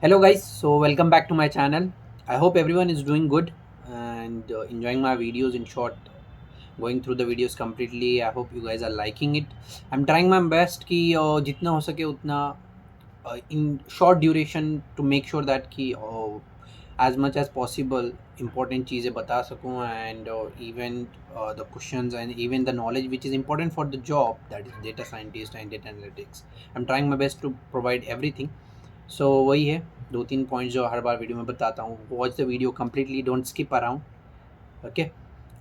Hello guys, so welcome back to my channel. I hope everyone is doing good and enjoying my videos. In short, going through the videos completely. I hope you guys are liking it. I'm trying my best कि जितना हो सके उतना in short duration to make sure that कि as much as possible important चीज़ें बता सकूँ and even the questions and even the knowledge which is important for the job, that is data scientist and data analytics. I'm trying my best to provide everything. सो वही है 2-3 points जो हर बार video में बताता हूँ. Watch the video completely, don't skip around. Okay,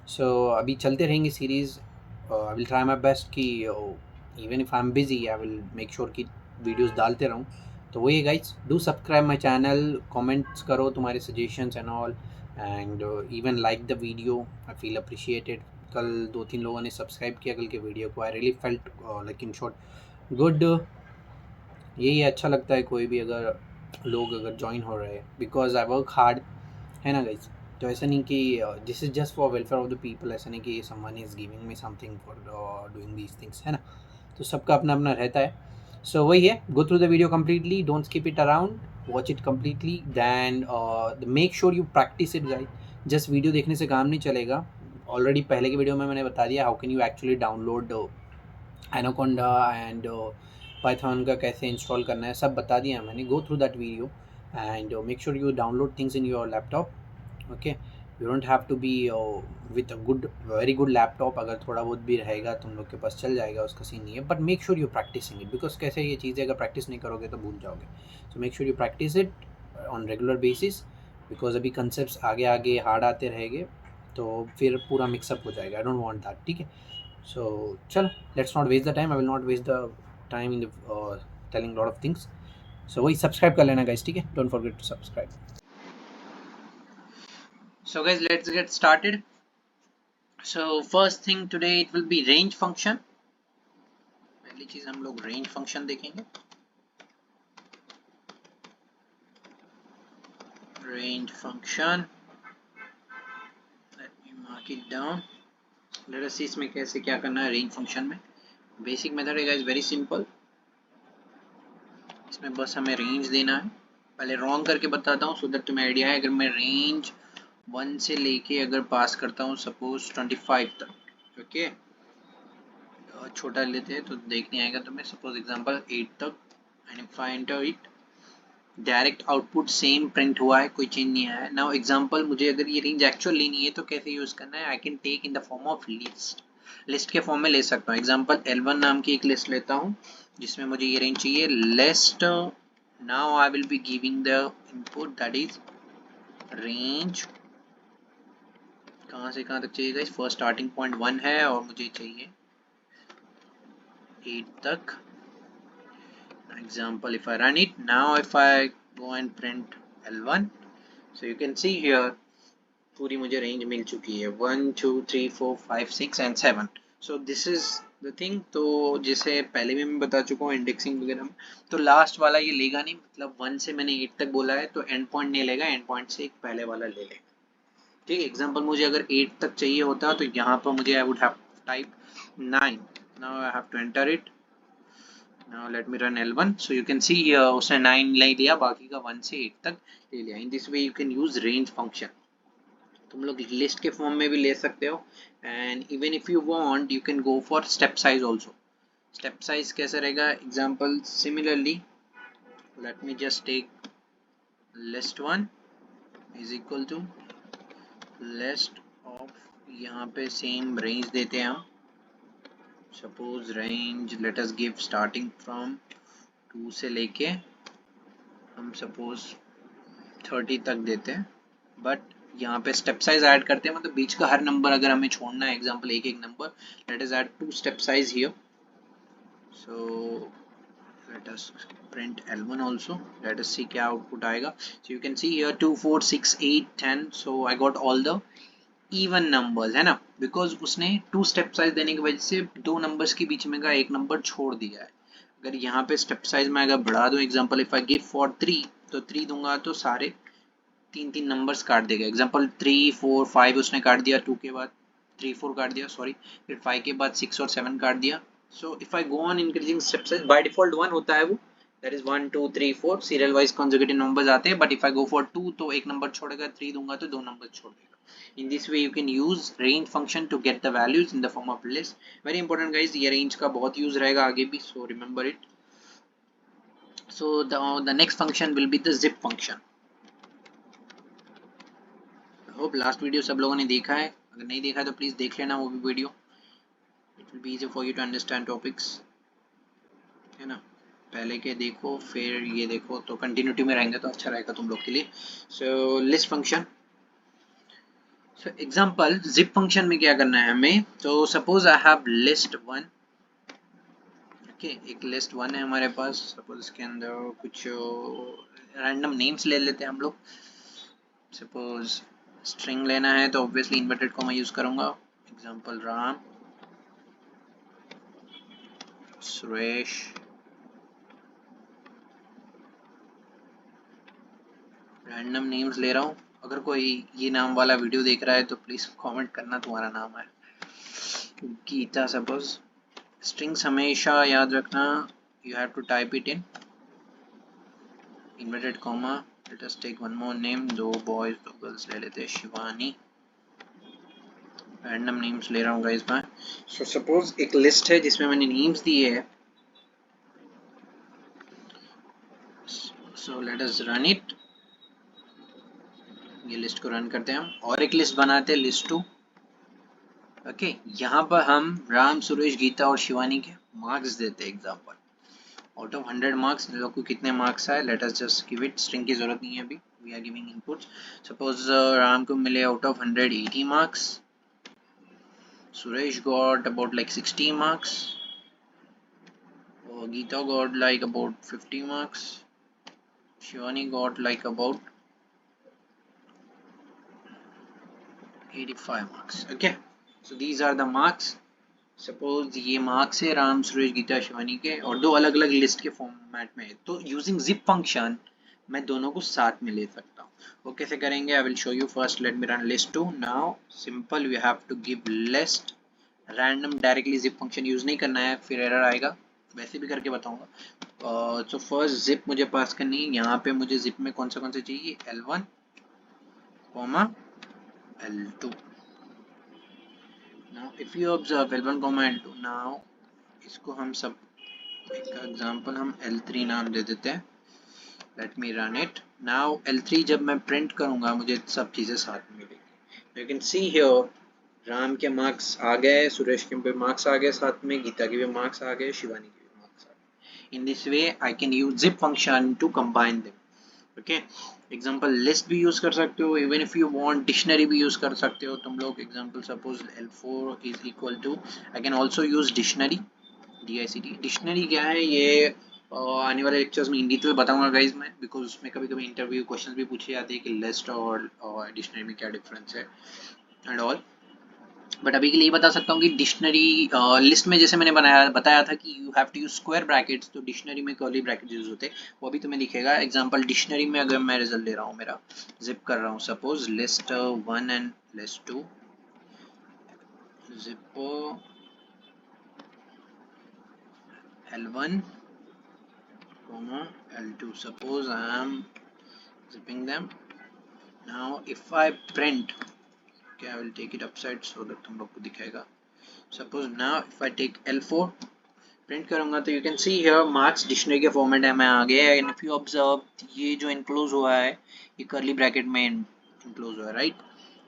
so अभी चलते रहेंगे series. I will try my best कि even if I am busy I will make sure कि वीडियोस डालते रहूँ. तो वही है guys, do subscribe my channel, comments करो तुम्हारे suggestions and all, and even like the video. I feel appreciated. कल 2-3 लोगों ने सब्सक्राइब किया कल के वीडियो को. I really felt like in short good. यही अच्छा लगता है कोई भी अगर लोग अगर ज्वाइन हो रहे हैं, बिकॉज आई वर्क हार्ड, है ना गाइज. तो ऐसा नहीं कि this is just for welfare of the people. ऐसा नहीं कि someone is giving me something for doing these things, है ना. तो सबका अपना अपना रहता है. सो वही है, go through the video completely, don't skip it around, watch it completely, then make sure you practise it guys. Just video देखने से काम नहीं चलेगा. ऑलरेडी पहले की वीडियो में मैंने बता दिया how can you actually download Anaconda and Python का कैसे इंस्टॉल करना है, सब बता दिया मैंने. Go through that video and make sure you download things in your laptop. Okay, you don't have to be with a good very good laptop. अगर थोड़ा बहुत भी रहेगा तुम लोग के पास चल जाएगा, उसका सीन नहीं है. But make sure you practising it, because कैसे ये चीज़ें अगर प्रैक्टिस नहीं करोगे तो भूल जाओगे. So make sure you practise it on regular basis, because अभी कंसेप्ट आगे आगे हार्ड आते रहेंगे तो फिर पूरा मिक्सअप हो जाएगा. I don't want that. ठीक है, so chalo, let's not waste the time. I will not waste the time in the telling a lot of things. So वही subscribe कर लेना guys, ठीक है. Don't forget to subscribe. So guys, let's get started. So first thing today it will be range function. पहली चीज हम लोग range function देखेंगे. Range function, let me mark it down. Let us see इसमें कैसे क्या करना है range function में. Basic method है guys, very simple. इसमें बस हमें रेंज देना है. पहले रॉन्ग करके बताता हूँ सो दैट तुम्हें आइडिया है. अगर मैं रेंज 1 से लेके अगर पास करता हूँ सपोज 25 तक, ओके, छोटा लेते हैं तो देखने आएगा तुम्हें. सपोज एग्जांपल 8 तक, and if I enter it, direct output same print हुआ है, कोई चेंज नहीं आया है. नाउ एग्जांपल मुझे अगर ये रेंज एक्चुअल लेनी है तो कैसे यूज करना है. I can take in the form of list. List के फॉर्म में ले सकता हूँ. एग्जांपल L1 नाम की एक लिस्ट लेता हूँ जिसमें मुझे ये रेंज चाहिए. List, now I will be giving the input that is range. कहाँ से कहाँ तक चाहिए गाइस. फर्स्ट स्टार्टिंग पॉइंट 1 है और मुझे चाहिए 8 तक. Example, if I run it now, if I go and print L1, so you can see here पूरी मुझे रेंज मिल चुकी है 1 2 3 4 5 6 and 7. so this is the thing. तो जैसे पहले भी मैं बता चुका हूँ इंडेक्सिंग वगैरह में, तो लास्ट वाला ये लेगा नहीं. मतलब 1 से मैंने 8 तक बोला है तो एंड पॉइंट नहीं लेगा, एंड पॉइंट से एक पहले वाला ले लेगा. ठीक है, एग्जांपल मुझे अगर 8 तक चाहिए होता तो यहाँ पर मुझे I would have type 9. Now I have to enter it. Now let me run L1. So you can see here उसने 9 ले लिया, बाकी का 1 से 8 तक ले लिया. In this way you can use range function. तुम लोग लिस्ट के फॉर्म में भी ले सकते हो, and even if you want you can go for step size also. Step size कैसे रहेगा. Example similarly, let me just take list 1 is equal to list of, यहाँ पे सेम रेंज देते हैं हम. Suppose range let us give starting from 2 से लेके हम सपोज 30 तक देते हैं. बट यहाँ पे स्टेप साइज ऐड करते हैं, मतलब बीच का हर नंबर अगर हमें छोड़ना है, एग्जांपल एक एक number, let us add 2 step size here. So let us print L1 also. Let us see क्या आउटपुट आएगा. So you can see here 2 4 6 8 10. So I got all the even numbers, है ना, बिकॉज उसने 2 step size देने की वजह से 2 numbers के बीच में का एक नंबर छोड़ दिया है. अगर यहाँ पे स्टेप साइज में अगर बढ़ा दूं, example if I give for 3, तो 3 दूंगा तो सारे 3 नंबर्स काट देगा. एग्जांपल 3 4 5 उसने काट दिया, 2 के बाद 3 4 काट दिया सॉरी, फिर 5 के बाद 6 और 7 काट दिया. So if I go on increasing step size, by default 1 होता है वो, that is 1 2 3 4 serial wise conjugative numbers आते हैं, but if I go for 2 तो एक नंबर छोड़ेगा, 3 दूंगा तो दो नंबर छोड़ देगा. In this way you can use range function to get the values in the form of list. Very important guys, ये range का बहुत यूज रहेगा आगे भी, so remember it. So the next function will be the zip function. Hope last video सब लोगों ने देखा है, अगर नहीं देखा है तो प्लीज देख लेना वो भी video. It will be easy for you to understand topics, है ना. पहले के देखो फिर ये देखो तो कंटिन्यूटी में रहेंगे तो अच्छा रहेगा तुम लोग के लिए. So list function. So example zip function में क्या करना है हमें. तो suppose I have list one. Okay, एक लिस्ट वन है हमारे पास. सपोज इसके अंदर कुछ रैंडम नेम्स ले लेते हैं हम लोग. सपोज स्ट्रिंग लेना है तो ऑब्वियसली इन्वर्टेड कॉमा यूज करूंगा. Example Ram, Suresh, random names ले रहा हूँ. अगर कोई ये नाम वाला वीडियो देख रहा है तो प्लीज कमेंट करना तुम्हारा नाम है. गीता सपोज. स्ट्रिंग्स हमेशा याद रखना, you have to type it in inverted comma. Let us take one more name. दो बॉयज दो गर्ल्स ले लेते हैं. शिवानी. रैंडम नेम्स ले रहा हूँ गाइस मैं. सो सपोज एक लिस्ट है जिसमें मैंने नेम्स दिए हैं. सो लेट अस रन इट. ये लिस्ट को रन करते हैं हम, और एक लिस्ट बनाते हैं, लिस्ट 2. ओके, यहाँ पर हम राम, सुरेश, गीता और शिवानी के मार्क्स देते हैं. एग्जांपल आउट ऑफ 100 मार्क्स लोग को कितने मार्क्स आए. Let us just give it. String की जरूरत नहीं है अभी, we are giving inputs. Suppose Ram को मिले out of 100 80 marks. Suresh got about like 60 marks. Geeta got like about 50 marks. Shivani got like about 85 marks. Okay, so these are the marks. Suppose ये marks है राम, सुरेश, गीता, शिवानी के, और दो अलग अलग लिस्ट के फॉर्मेट में है. तो यूजिंग जिप फंक्शन मैं दोनों को साथ में ले सकता हूँ. वो कैसे करेंगे, I will show you. First let me run list 2. Now simple, we have to give list random. Directly zip function use नहीं करना है, फिर एरर आएगा. वैसे भी करके बताऊंगा. तो फर्स्ट जिप मुझे पास करनी है. यहाँ पे मुझे जिप में कौन सा चाहिए, L1 comma L2. now if you observe L1 comma L2, now इसको हम सब एक एग्जांपल हम L3 नाम दे देते हैं. Late me run it. Now L3 जब मैं प्रिंट करूंगा मुझे सब चीजें साथ में मिलेगी. You can see here Ram के मार्क्स आ गए, सुरेश के भी मार्क्स आ गए, साथ में गीता के भी मार्क्स आ गए, शिवानी के भी मार्क्स आ गए. In this way I can use zip function to combine them. Okay, example list भी यूज कर सकते हो. Even if you want dictionary भी यूज कर सकते हो तुम लोग. Example suppose L4 is equal to, I can also use dictionary. DICT dictionary क्या है ये आने वाले लेक्चर्स में इन डिटेल बताऊंगा गाइज मैं, बिकॉज उसमें कभी कभी इंटरव्यू क्वेश्चंस भी पूछे जाते हैं कि लिस्ट और डिक्शनरी में क्या डिफरेंस है एंड ऑल. बट अभी के लिए बता सकता हूँ कि डिक्शनरी लिस्ट में जैसे मैंने बताया था कि you have to use square brackets, तो डिक्शनरी में कर्ली ब्रैकेट्स यूज होते हैं. वो भी तुम्हें दिखेगा. एग्जांपल डिक्शनरी में अगर मैं रिजल्ट ले रहा हूँ, मेरा जिप कर रहा हूँ, suppose list 1 and list 2. Zip L1 comma L2. suppose I am zipping them. now if I print, okay, I will take it upside so that तुम लोग को दिखेगा. suppose now if I take L4 print करूंगा तो you can see here marks dictionary के format में आ गए. And if you observe ये जो इनक्लोज हुआ है ये कर्ली ब्रैकेट में इनक्लोज हुआ है, राइट.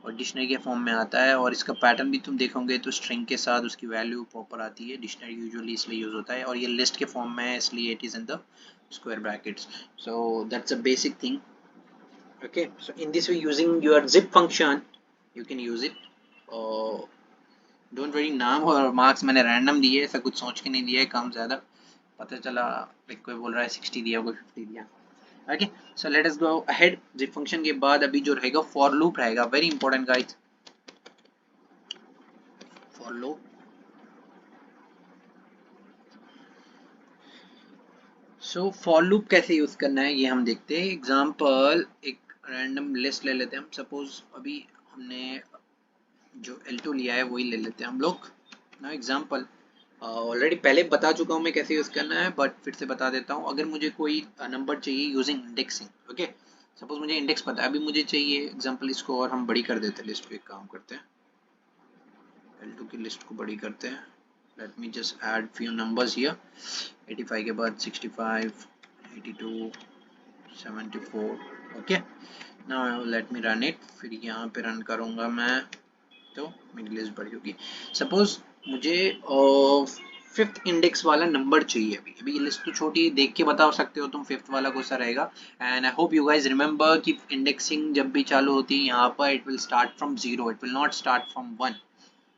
और डिक्शनरी के फॉर्म में आता है, और इसका पैटर्न भी तुम देखोगे तो स्ट्रिंग के साथ उसकी वैल्यू प्रॉपर आती है. डिक्शनरी यूजुअली इसलिए यूज होता है, और ये लिस्ट के फॉर्म में है इसलिए it is in the square brackets. So that's a basic thing. Okay, so in this way using your zip function you can use it. Don't worry, नाम और मार्क्स मैंने रैंडम दिए, ऐसा कुछ सोच के नहीं दिया है कम ज़्यादा. पता चला कोई बोल रहा है 60 दिया, कोई 50 दिया. ओके, सो लेट अस गो अहेड. जिप फंक्शन के बाद अभी जो रहेगा फॉर लूप रहेगा. Very important guys, for loop. So for loop कैसे यूज करना है ये हम देखते हैं. एग्जांपल एक रैंडम लिस्ट ले लेते हैं हम. सपोज अभी हमने जो L2 लिया है वही ले लेते हैं हम लोग. नाउ एग्जांपल ऑलरेडी पहले बता चुका हूँ मैं कैसे यूज़ करना है, बट फिर से बता देता हूँ। अगर मुझे कोई नंबर चाहिए यूजिंग इंडेक्सिंग, ओके, सपोज मुझे इंडेक्स पता है, अभी मुझे चाहिए एग्जांपल, इसको और हम बड़ी कर देते हैं लिस्ट को, एक काम करते हैं L2 की लिस्ट को बड़ी करते हैं। Let me just add few numbers here, 85 के बाद 65, 82, 74, okay. Now let me run it, फिर यहाँ पे रन करूँगा मैं तो मेरी लिस्ट बड़ी होगी। सपोज मुझे फिफ्थ इंडेक्स वाला नंबर चाहिए। अभी अभी ये लिस्ट तो छोटी है, देख के बता सकते हो तुम फिफ्थ वाला कौन सा रहेगा। And I hope you guys remember कि इंडेक्सिंग जब भी चालू होती है यहाँ पर it will start from zero, it will not start from one.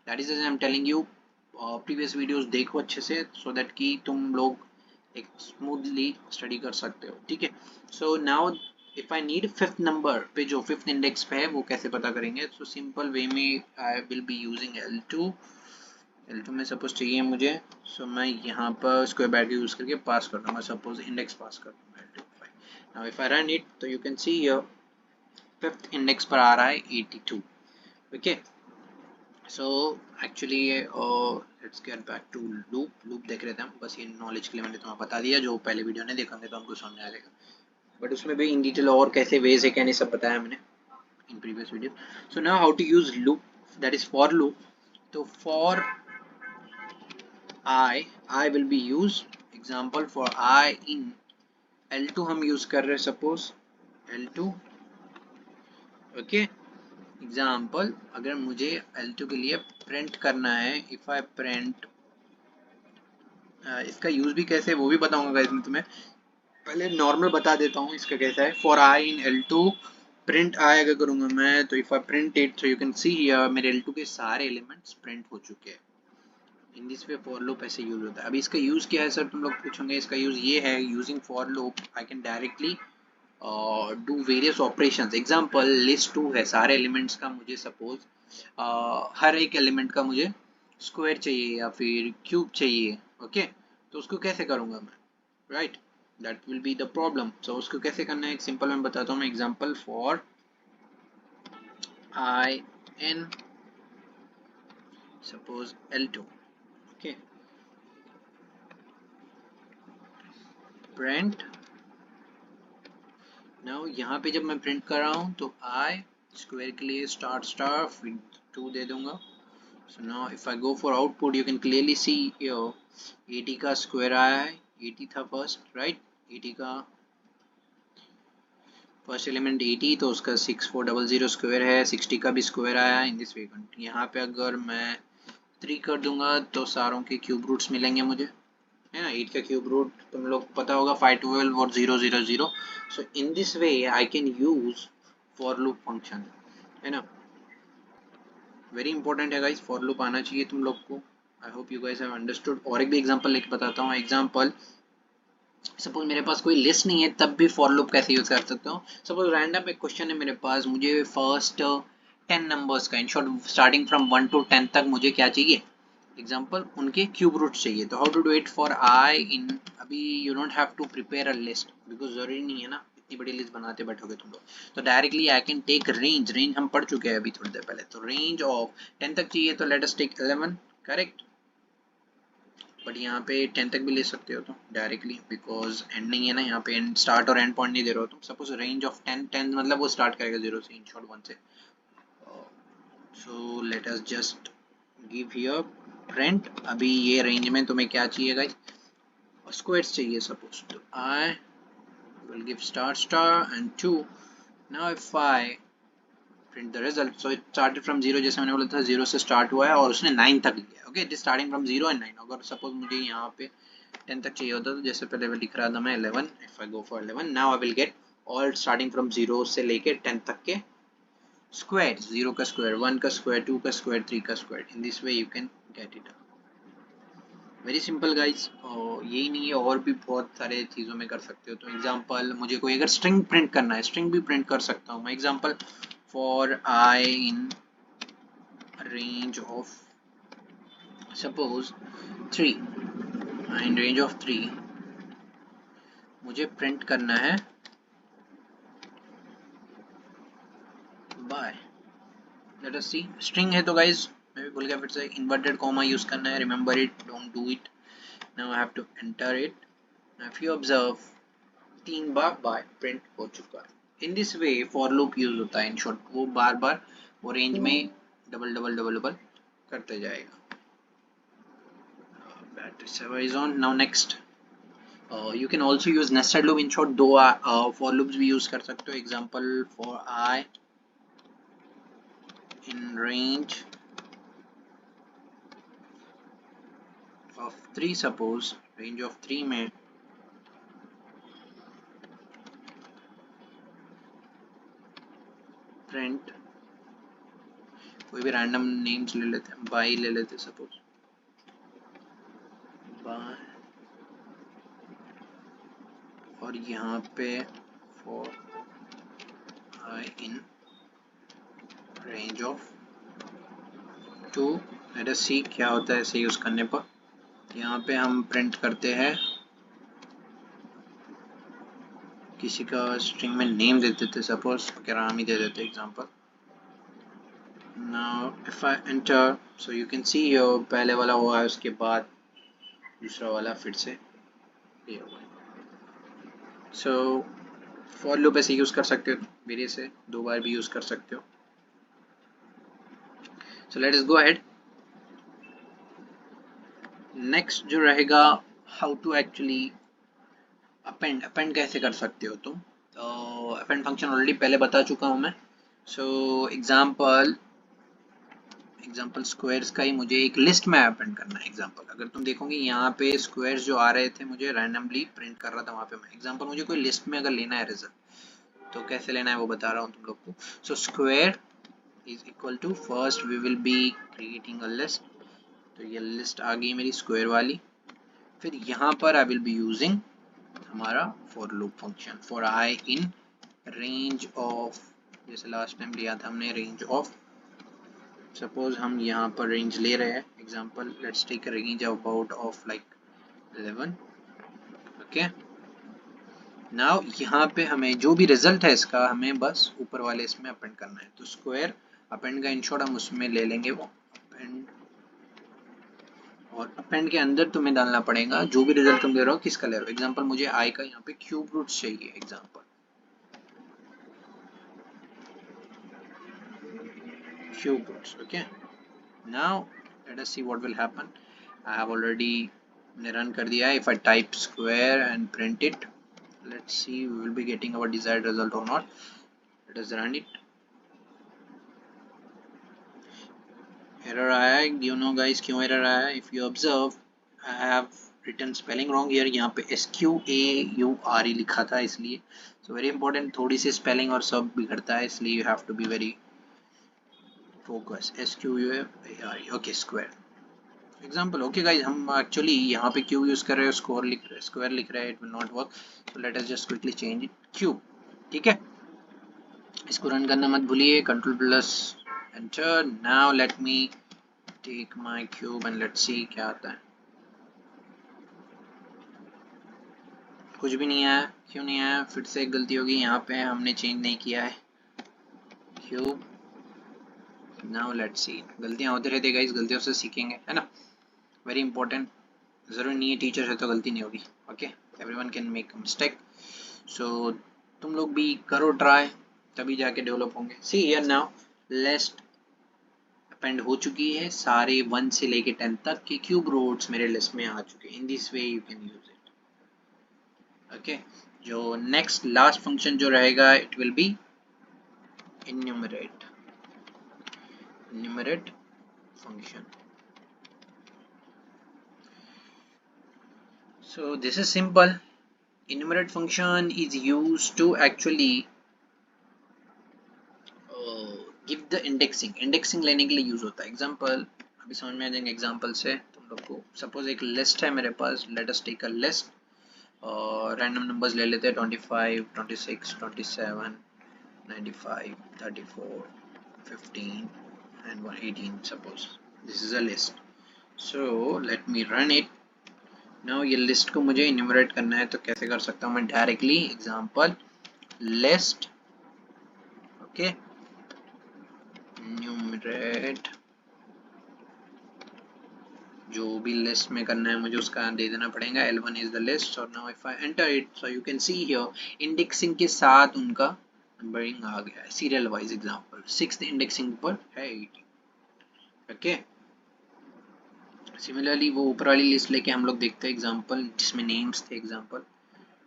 That is I am telling you, previous videos देखो अच्छे से, सो दैट कि तुम लोग एक स्मूथली स्टडी कर सकते हो, ठीक है। So now if I need fifth number पे, जो फिफ्थ इंडेक्स पे है, वो कैसे पता करेंगे? सो सिंपल वे में I will be using L2 में सपोज चाहिए मुझे, सो मैं यहाँ पर स्क्वायर ब्रैकेट यूज करके पास कर दूंगा, सपोज इंडेक्स पास कर दूंगा L2 5। Now if I run it तो you can see here fifth index पर आ रहा है 82, okay. So actually let's get back to loop देख रहे थे हम, बस ये नॉलेज के लिए मैंने तुम्हें बता दिया, जो पहले वीडियो नहीं देखा तो हमको समझ आ जाएगा, बट उसमें भी इन डिटेल और कैसे वेज है क्या नहीं सब बताया मैंने in previous video. So now how to use loop, that is for loop. So for I will be used, example for I in L2 हम use कर रहे हैं suppose L2, okay। एग्जाम्पल अगर मुझे L2 के लिए प्रिंट करना है, if I print, इसका यूज भी कैसे वो भी बताऊंगा गाइस मैं तुम्हें, पहले नॉर्मल बता देता हूँ इसका कैसा है। For i in L2 print I अगर करूंगा मैं, तो इफ आई प्रिंट इट तो यू कैन सी हियर मेरे L2 के सारे एलिमेंट्स प्रिंट हो चुके हैं। इन दिस वे फॉर लूप ऐसे यूज होता है। अभी इसका यूज क्या है सर, तुम लोग पूछोगे। इसका यूज ये है, using for loop I can directly do various operations. Example list 2 है, सारे एलिमेंट्स का मुझे सपोज हर एक एलिमेंट का मुझे स्क्वायर चाहिए या फिर क्यूब चाहिए, ओके। तो उसको कैसे करूंगा मैं, right, that will be the problem. So उसको कैसे करना है, एक सिंपल मैं बताता हूँ मैं। Example for i in suppose L2, okay, print. Now यहाँ पे जब मैं प्रिंट कर रहा हूँ तो आई स्क्वायर के लिए स्टार फिर 2 दे दूंगा। So now if I go for output you can clearly see here 80 का स्क्वायर आया है, 80 था फर्स्ट, राइट। 80 का फर्स्ट एलिमेंट 80, तो उसका 6400 स्क्वायर है, 60 का भी स्क्वायर आया है। इन दिस वे यहाँ पे अगर मैं 3 कर दूंगा तो सारों के क्यूब रूट्स मिलेंगे मुझे, है ना। 8 का क्यूब रूट तुम लोग पता होगा 512 और 000। So in this way I can use for loop function, है ना। वेरी इंपॉर्टेंट है गाइस, फॉर लूप आना चाहिए तुम लोग को। I hope you guys have understood. और एक भी एग्जांपल लेके बताता हूँ। एग्जांपल सपोज मेरे पास कोई लिस्ट नहीं है, तब भी फॉर लूप कैसे यूज कर सकता हूँ। सपोज रैंडम एक क्वेश्चन है मेरे पास, मुझे फर्स्ट 10 नंबर्स का, in short starting from 1 to 10 तक मुझे क्या चाहिए, एग्जाम्पल उनके क्यूब रूट चाहिए। तो how to do it for i in, अभी you don't have to prepare a list, because जरूरी नहीं है ना इतनी बड़ी लिस्ट बनाते बैठोगे तुम लोग। तो directly I can take range हम पढ़ चुके हैं अभी थोड़ी देर पहले। तो रेंज ऑफ 10 तक चाहिए तो let us take 11, correct. But यहाँ पे 10 तक भी ले सकते हो तुम डायरेक्टली, बिकॉज एंड नहीं है ना यहाँ पे, एंड स्टार्ट और एंड पॉइंट नहीं दे रहे हो तुम। सपोज रेंज ऑफ 10 मतलब वो स्टार्ट करेगा 0 से, इन शॉर्ट 1 से। सो let us just give here print. अभी ये रेंज में तुम्हें क्या चाहिए गाइस, स्क्वायर्स चाहिए सपोज, तो I will give star and 2। Now if I print the result, so it started from 0, जैसे मैंने बोला था 0 से स्टार्ट हुआ है और उसने 9 तक लिया, okay. It is starting from 0 and 9। अगर सपोज मुझे यहाँ पे 10 तक चाहिए होता तो जैसे पहले मैं लिख रहा था मैं 11, if I go for 11 now I will get all starting from 0 से लेके 10 तक के स्क्वायर, 0 का स्क्वायर, 1 का स्क्वायर, 2 का स्क्वायर, 3 का square. In this way you can get it. Very simple guys, यही नहीं है, और भी बहुत सारे चीज़ों में कर सकते हो। तो एग्जांपल मुझे कोई अगर स्ट्रिंग प्रिंट करना है, स्ट्रिंग भी प्रिंट कर सकता हूँ मैं। Example for i in range of suppose 3, in range of 3 मुझे प्रिंट करना है बाय, लेट अस सी। स्ट्रिंग है तो गाइस मैं भी भूल गया फिर से इन्वर्टेड कॉमा यूज करना है, remember it, don't do it. Now I have to enter it. If you observe 3 बार बाय प्रिंट हो चुका है। In this way for loop use होता है। इन शॉर्ट वो बार बार वो रेंज में डबल डबल डबल डबल करते जाएगा। Battery saver is on. Now next you can also use nested loop। in short दो for loops भी use कर सकते हो। example for I in range of 3, suppose range of 3 में print कोई भी random names ले लेते हैं, by ले लेते हैं suppose by, और यहाँ पे for I in range of 2। let us see क्या होता है ऐसे यूज करने पर। यहाँ पे हम प्रिंट करते हैं, किसी का स्ट्रिंग में नेम दे देते सपोज राम ही दे देते example. Now if I enter so you can see your पहले वाला हुआ है, उसके बाद दूसरा वाला फिर से ये हुआ। सो फॉर लूप ऐसे यूज कर सकते हो, मेरे से 2 बार भी यूज कर सकते हो। सो लेट अस गो अहेड। नेक्स्ट जो रहेगा हाउ टू एक्चुअली अपेंड कैसे कर सकते हो तुम। तो अपेंड फंक्शन ऑलरेडी पहले बता चुका हूँ मैं। सो एग्जांपल स्क्वायर्स का ही मुझे एक लिस्ट में अपेंड करना है। एग्जांपल अगर तुम देखोगे यहाँ पे स्क्वायर्स जो आ रहे थे मुझे रैंडमली प्रिंट कर रहा था वहाँ पे मैं। एग्जांपल मुझे कोई लिस्ट में अगर लेना है रिजल्ट तो कैसे लेना है वो बता रहा हूँ तुम लोग को। So square is equal to first we will be creating a list. तो ये लिस्ट आ गई मेरी स्क्वायर वाली। फिर यहाँ पर आई विल बी यूजिंग हमारा for loop function for i in range of, जैसे लास्ट टाइम लिया था हमने रेंज ऑफ, सपोज हम यहाँ पर रेंज ले रहे हैं। Example let's take range about of like 11। Okay now यहाँ पे हमें जो भी रिजल्ट है इसका हमें बस ऊपर वाले इसमें अपेंड करना है। तो स्क्वायर अपेंड का इंशॉर्ट हम उसमें ले लेंगे वो अपेंड, और अपेंड के अंदर तुम्हें डालना पड़ेगा जो भी रिजल्ट तुम ले रहे हो किसका ले रहे हो। एग्जांपल मुझे आई का यहाँ पे क्यूब रूट्स चाहिए। Example cube roots। okay now let us see what will happen। I have already run कर दिया है। if I type square and print it, let's see we will be getting our desired result or not। let us run it। error आया है, you know guys क्यों error आया है। if you observe I have written spelling wrong here। यहाँ पे SQAURE लिखा था इसलिए। so very important, थोड़ी सी spelling और सब बिगड़ता है इसलिए you have to be very focus। SQAURE okay square। Example okay guys हम एक्चुअली यहाँ पे क्यूब यूज कर रहे हैं, स्क्वायर लिख रहे हैं, it will not work. So let us just quickly change it cube. ठीक है इसको रन करना मत भूलिए, control plus enter. Now let me take my cube and let's see क्या आता है। कुछ भी नहीं आया, क्यों नहीं आया? फिर से एक गलती होगी, यहाँ पे हमने चेंज नहीं किया है क्यूब। नाउ लेट्स सी, गलतियाँ होते रहते गाइज, गलतियों से सीखेंगे है ना, वेरी इंपॉर्टेंट। जरूरी नहीं है टीचर है तो गलती नहीं होगी। Okay everyone can make mistake. So तुम लोग भी करो ट्राई, तभी जाके डेवलप होंगे। See here now list append हो चुकी है, सारे 1 से लेके 10 तक के क्यूब रूट्स मेरे लिस्ट में आ चुके हैं। इन this way you can use it. Okay जो नेक्स्ट लास्ट फंक्शन जो रहेगा it will B enumerate function। so this is simple। enumerate function is used to actually give the indexing लेने के लिए यूज होता है। एग्जांपल अभी समझ में आ जाएंगे एग्जांपल से तुम लोग को। सपोज एक लिस्ट है मेरे पास, let us take a list और रैंडम नंबर्स ले लेते हैं 25 26 27 95 34 15 and 18। Suppose this is a list. So let me run it. Now ये लिस्ट को मुझे इन्यूमरेट करना है तो कैसे कर सकता हूँ मैं directly. Example list okay enumerate जो भी लिस्ट में करना है मुझे उसका दे देना पड़ेगा। L1 इज द लिस्ट और now if I enter it, so you can see here indexing के साथ उनका नंबरिंग आ गया है serial wise. Example 6th indexing पर है 18। ओके, सिमिलरली वो ऊपर वाली लिस्ट लेके हम लोग देखते हैं एग्जांपल जिसमें नेम्स थे। एग्जांपल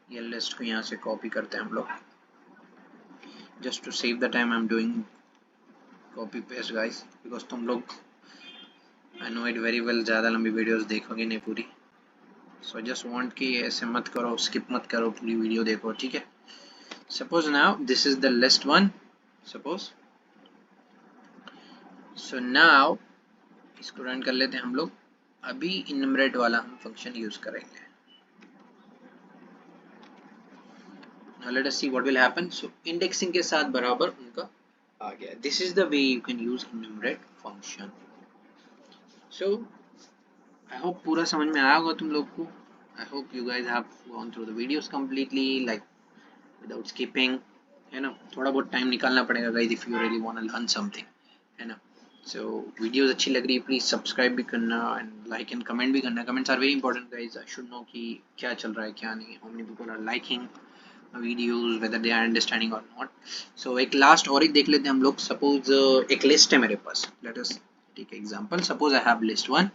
ये लिस्ट को यहाँ से कॉपी करते हैं हम लोग। Just to save the time I am doing copy paste guys, because तुम लोग I know it very well ज़्यादा लंबी वीडियोस देखोगे नहीं पूरी। सो जस्ट वांट कि ऐसे मत करो, स्किप मत करो, पूरी वीडियो देखो, ठीक है। Suppose now this is the list one, suppose. So now इसको रन कर लेते हैं हम लोग। अभी इनमरेट वाला हम फंक्शन यूज करेंगे। Now let us see what will happen. So indexing के साथ बराबर उनका आ गया। This is the way you can use enumerate function. So I hope पूरा समझ में आया होगा तुम लोग को। I hope you guys have gone through the videos completely, like without skipping, है ना। थोड़ा बहुत टाइम निकालना पड़ेगा guys if you really want to learn something, है ना। So वीडियोस अच्छी लग रही है प्लीज सब्सक्राइब भी करना एंड लाइक एंड कमेंट भी करना। Comments are very important guys. I should know कि क्या चल रहा है क्या नहीं, how many people are liking videos, whether they are understanding or not. So एक लास्ट और एक देख लेते हैं हम लोग। सपोज एक लिस्ट है मेरे पास, let us take example. Suppose I have list 1,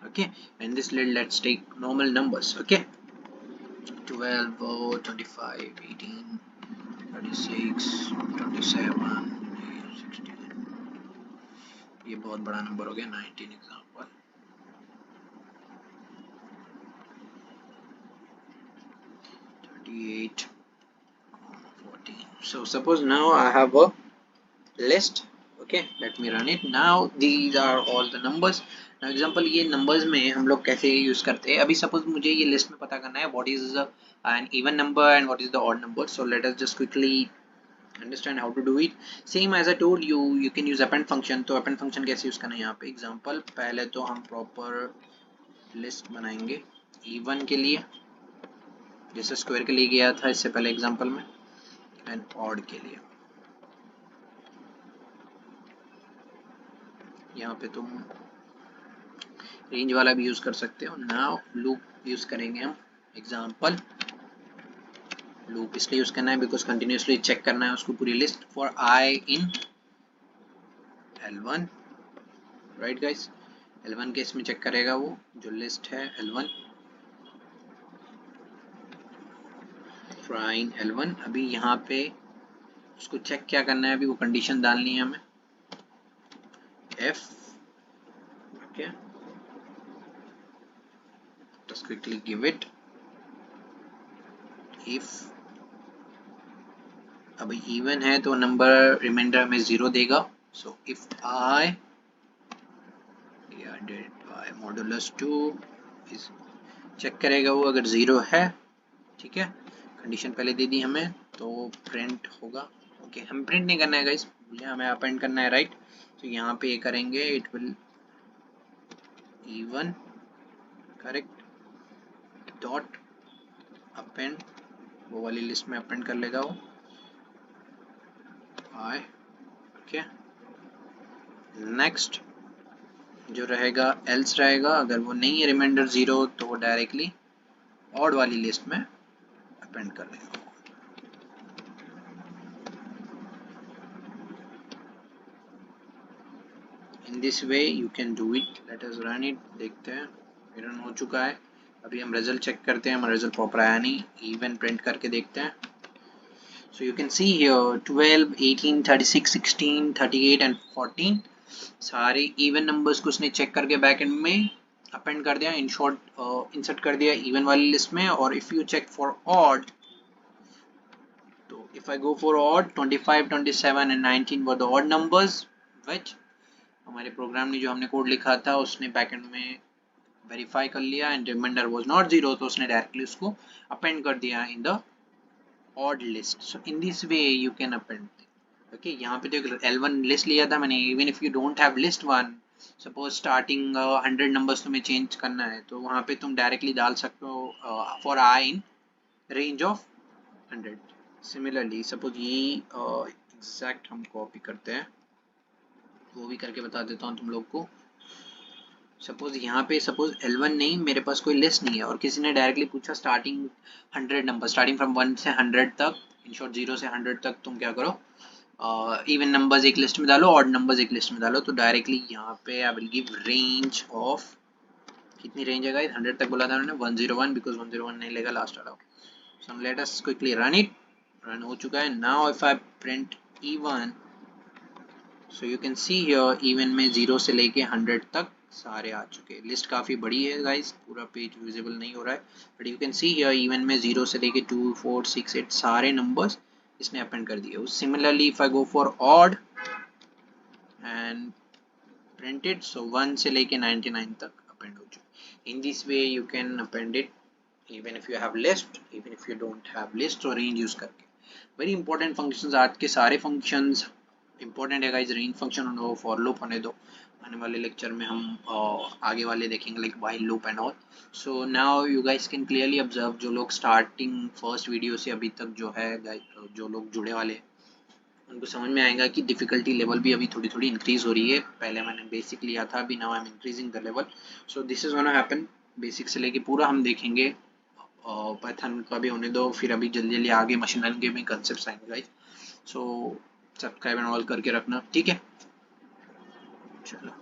okay, and this let's take normal numbers, okay, 12, 25, 18, 36, 27, 16। ये बहुत बड़ा नंबर हो गया 19 example. 38, 14। So suppose now I have a list, okay, let me run it now. These are all the numbers. Now example ये numbers में हम लोग कैसे यूज करते हैं। अभी suppose मुझे ये list में पता करना है what is an even number and what is the odd number. So let us just quickly understand how to do it. Same as I told you, you can use append function. तो append function कैसे use करना है यहाँ पे। Example पहले तो हम proper list बनाएंगे even के लिए, जैसे स्क्वायर के लिए गया था इससे पहले एग्जाम्पल में, एंड ऑड के लिए। यहाँ पे तुम रेंज वाला भी यूज कर सकते हो। नाउ लूप यूज करेंगे हम। एग्जाम्पल लूप इसलिए यूज करना है बिकॉज कंटिन्यूसली चेक करना है उसको पूरी list for i in L1, right guys. L1 के इसमें चेक करेगा वो जो लिस्ट है L1 फॉर इन L1। अभी यहाँ पे उसको चेक क्या करना है, अभी वो कंडीशन डालनी है हमें F, okay, just quickly give it if अभी इवन है तो नंबर रिमाइंडर में 0 देगा। So if I divided by modulus 2 is, check करेगा वो अगर 0 है, ठीक है, कंडीशन पहले दे दी हमें तो प्रिंट होगा। ओके, हम प्रिंट नहीं करना है गाइस, हमें अपेंड करना है, राइट। तो यहाँ पे ये करेंगे it will even, correct, dot append, वो वाली लिस्ट में अपेंड कर लेगा वो आई। ओके, नेक्स्ट जो रहेगा एल्स रहेगा, अगर वो नहीं है रिमाइंडर 0 तो वो डायरेक्टली ऑड वाली लिस्ट में अपेंड कर लेगा। इन this way you can do it. Let us run it, देखते हैं रन हो चुका है। अभी हम रिजल्ट चेक करते हैं, हमारा रिजल्ट प्रॉपर आया नहीं, इवन प्रिंट करके देखते हैं। सो you can see here 12, 18, 36, 16, 38 and 14 सारे इवन नंबर्स को उसने चेक करके बैक एंड में अपेंड कर दिया, इन शॉर्ट इंसर्ट कर दिया इवन वाली लिस्ट में। और if you check for odd, तो if I go for odd 25, 27 and 19 were the odd numbers which हमारे प्रोग्राम ने जो हमने कोड लिखा था उसने बैकएंड में वेरीफाई कर लिया एंड रिमाइंडर वाज नॉट 0, तो उसने डायरेक्टली उसको अपेंड कर दिया in the odd list. So in this way you can append. Okay, यहाँ पे तो L1 लिस्ट लिया था मैंने। Even if you don't have list 1, suppose starting 100 numbers तुम्हें चेंज करना है तो वहाँ पे तुम डायरेक्टली डाल सकते हो for i in range of 100। Similarly suppose ये एग्जैक्ट हम कॉपी करते हैं, वो भी करके बता देता हूँ तुम लोग को। सपोज यहाँ पे सपोज L1 नहीं, मेरे पास कोई लिस्ट नहीं है और किसी ने डायरेक्टली पूछा स्टार्टिंग 100 नंबर, स्टार्टिंग फ्रॉम 1 से 100 तक, इन शॉर्ट 0 से 100 तक तुम क्या करो, इवन नंबर्स एक लिस्ट में डालो, ऑड नंबर्स एक लिस्ट में डालो। तो डायरेक्टली यहाँ पे I will give range of, कितनी रेंज है गाइस, 100 तक बोला था मैंने, 101, बिकॉज 101 नहीं लेगा लास्ट वाला। सो let us quickly run it. Run हो चुका है। Now if I print even, so you can see here even में 0 से लेके 100 तक सारे आ चुके हैं। लिस्ट काफ़ी बड़ी है गाइस, पूरा पेज विजिबल नहीं हो रहा है, but you can see here even में 0 से लेके 2 4 6 8 सारे नंबर्स इसने अपेंड कर दिए। Similarly if I go for odd and print it, so 1 से लेके 99 तक अपेंड हो चुके। In this way you can append it even if you have list, even if you don't have list और range यूज करके। वेरी इंपॉर्टेंट फंक्शंस, आज के सारे फंक्शंस इंपॉर्टेंट है गाइस। रेंज फंक्शन होने दो, फॉर लूप होने दो, आने वाले लेक्चर में हम आगे वाले देखेंगे like while loop and all. So now you guys can clearly observe, जो लोग स्टार्टिंग फर्स्ट वीडियो से अभी तक जो है जो लोग जुड़े वाले उनको समझ में आएगा कि डिफ़िकल्टी लेवल भी अभी थोड़ी थोड़ी इंक्रीज़ हो रही है। पहले मैंने बेसिक लिया था, अभी now I am increasing the level. So this is gonna happen, basic से लेके पूरा हम देखेंगे। पाइथन का भी होने दो, फिर अभी जल्दी जल्दी आगे मशीन लर्निंग के भी कंसेप्ट आएंगे guys. So subscribe and all करके रखना, ठीक है। चलो।